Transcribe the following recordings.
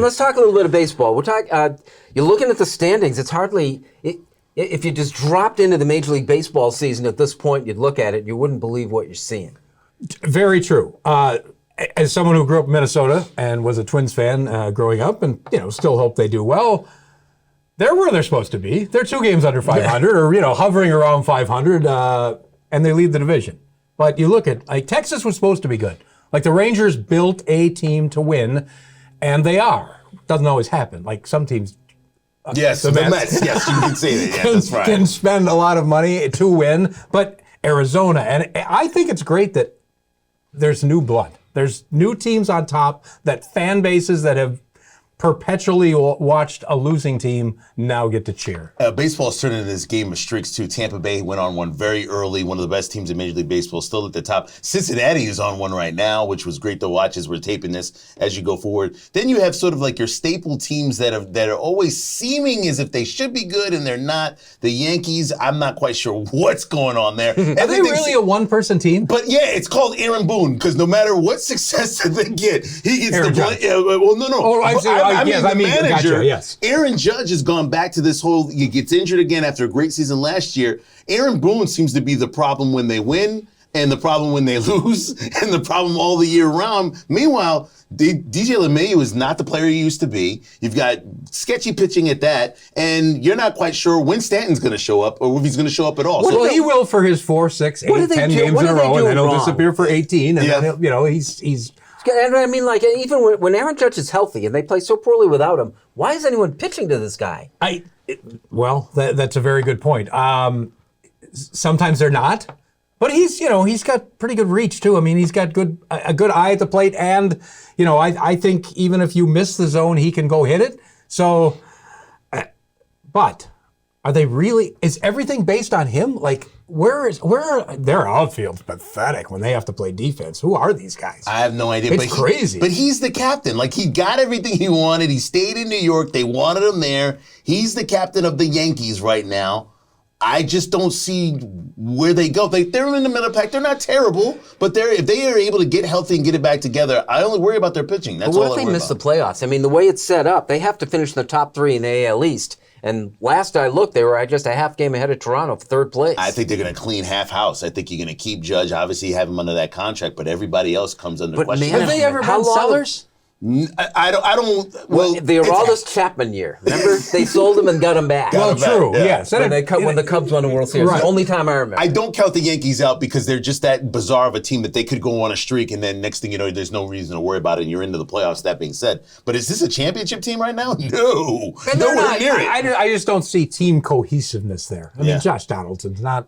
Let's talk a little bit of baseball. You're looking at the standings. It's hardly... If you just dropped into the Major League Baseball season at this point, you'd look at it, you wouldn't believe what you're seeing. Very true. As someone who grew up in Minnesota and was a Twins fan growing up and, still hope they do well, they're where they're supposed to be. They're 2 games under 500 or, hovering around 500, and they lead the division. But you look at, Texas was supposed to be good. The Rangers built a team to win, and they are. Doesn't always happen. Some teams... Yes, the Mets. Yes, you can say that. Yeah, that's right. Can spend a lot of money to win, but Arizona, and I think it's great that there's new blood. There's new teams on top, that fan bases that have perpetually watched a losing team now get to cheer. Baseball is turning into this game of streaks, too. Tampa Bay went on one very early, one of the best teams in Major League Baseball, still at the top. Cincinnati is on one right now, which was great to watch as we're taping this as you go forward. Then you have sort of your staple teams that are always seeming as if they should be good and they're not. The Yankees, I'm not quite sure what's going on there. Are they really a one-person team? But yeah, it's called Aaron Boone, because no matter what success that they get, he gets Aaron the play. No. Oh, I mean, the manager. Gotcha, yes. Aaron Judge has gone back to this whole, he gets injured again after a great season last year. Aaron Boone seems to be the problem when they win, and the problem when they lose, and the problem all the year round. Meanwhile, DJ LeMahieu is not the player he used to be. You've got sketchy pitching at that, and you're not quite sure when Stanton's going to show up or if he's going to show up at all. Well, he will for his 4, 6, 8, 10 games in a row, and then he'll disappear for 18, and then he's... And I mean, even when Aaron Judge is healthy and they play so poorly without him, why is anyone pitching to this guy? That's a very good point. Sometimes they're not, but he's got pretty good reach too. I mean, he's got a good eye at the plate, and I think even if you miss the zone, he can go hit it. So, but are they really? Is everything based on him? Where their outfield's pathetic when they have to play defense. Who are these guys? I have no idea. It's crazy. But he's the captain. He got everything he wanted. He stayed in New York. They wanted him there. He's the captain of the Yankees right now. I just don't see where they go. They're in the middle pack. They're not terrible, but if they are able to get healthy and get it back together, I only worry about their pitching. That's all I worry about. What if they miss the playoffs? I mean, the way it's set up, they have to finish in the top 3 in the AL East. And last I looked, they were just a half game ahead of Toronto for 3rd place. I think they're going to clean half house. I think you're going to keep Judge, obviously have him under that contract, but everybody else comes under question. Have they ever been sellers? I don't. Well, the Aroldis Chapman year. Remember, they sold him and got him back. True. Yeah. Yes. When the Cubs won the World Series, right. The only time I remember. I don't count the Yankees out because they're just that bizarre of a team that they could go on a streak, and then next thing you know, there's no reason to worry about it, and you're into the playoffs. That being said, but is this a championship team right now? No, and nowhere near it. I just don't see team cohesiveness there. I mean, Josh Donaldson's not.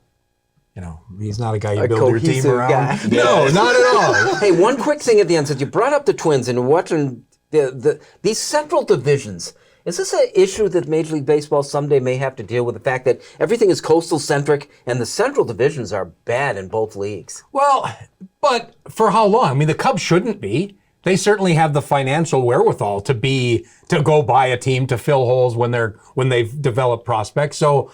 He's not a guy you build your team around. Guy. No, not at all. Hey, one quick thing at the end, since you brought up the Twins and watching these central divisions, is this an issue that Major League Baseball someday may have to deal with, the fact that everything is coastal-centric and the central divisions are bad in both leagues? Well, but for how long? I mean, the Cubs shouldn't be. They certainly have the financial wherewithal to go buy a team to fill holes when they've developed prospects. So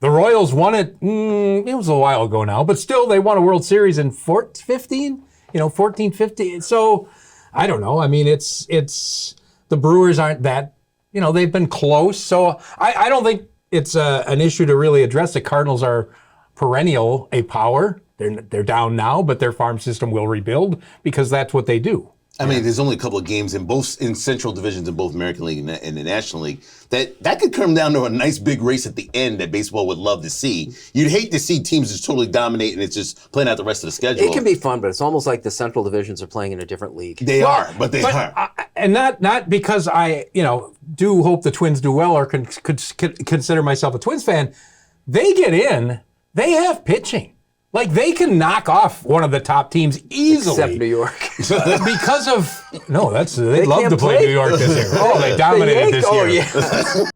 the Royals won it. It was a while ago now, but still they won a World Series in 14, 15. So I don't know. I mean, it's the Brewers aren't that. They've been close. So I don't think it's an issue to really address. The Cardinals are perennial a power. They're down now, but their farm system will rebuild because that's what they do. I mean, there's only a couple of games in central divisions in both American League and the National League that could come down to a nice big race at the end that baseball would love to see. You'd hate to see teams just totally dominate and it's just playing out the rest of the schedule. It can be fun, but it's almost like the central divisions are playing in a different league. They are. And not because I, do hope the Twins do well or could consider myself a Twins fan. They get in. They have pitching. They can knock off one of the top teams easily. Except New York. Because of, they'd love to play New York this year. Oh, they dominated this year. Oh, yeah.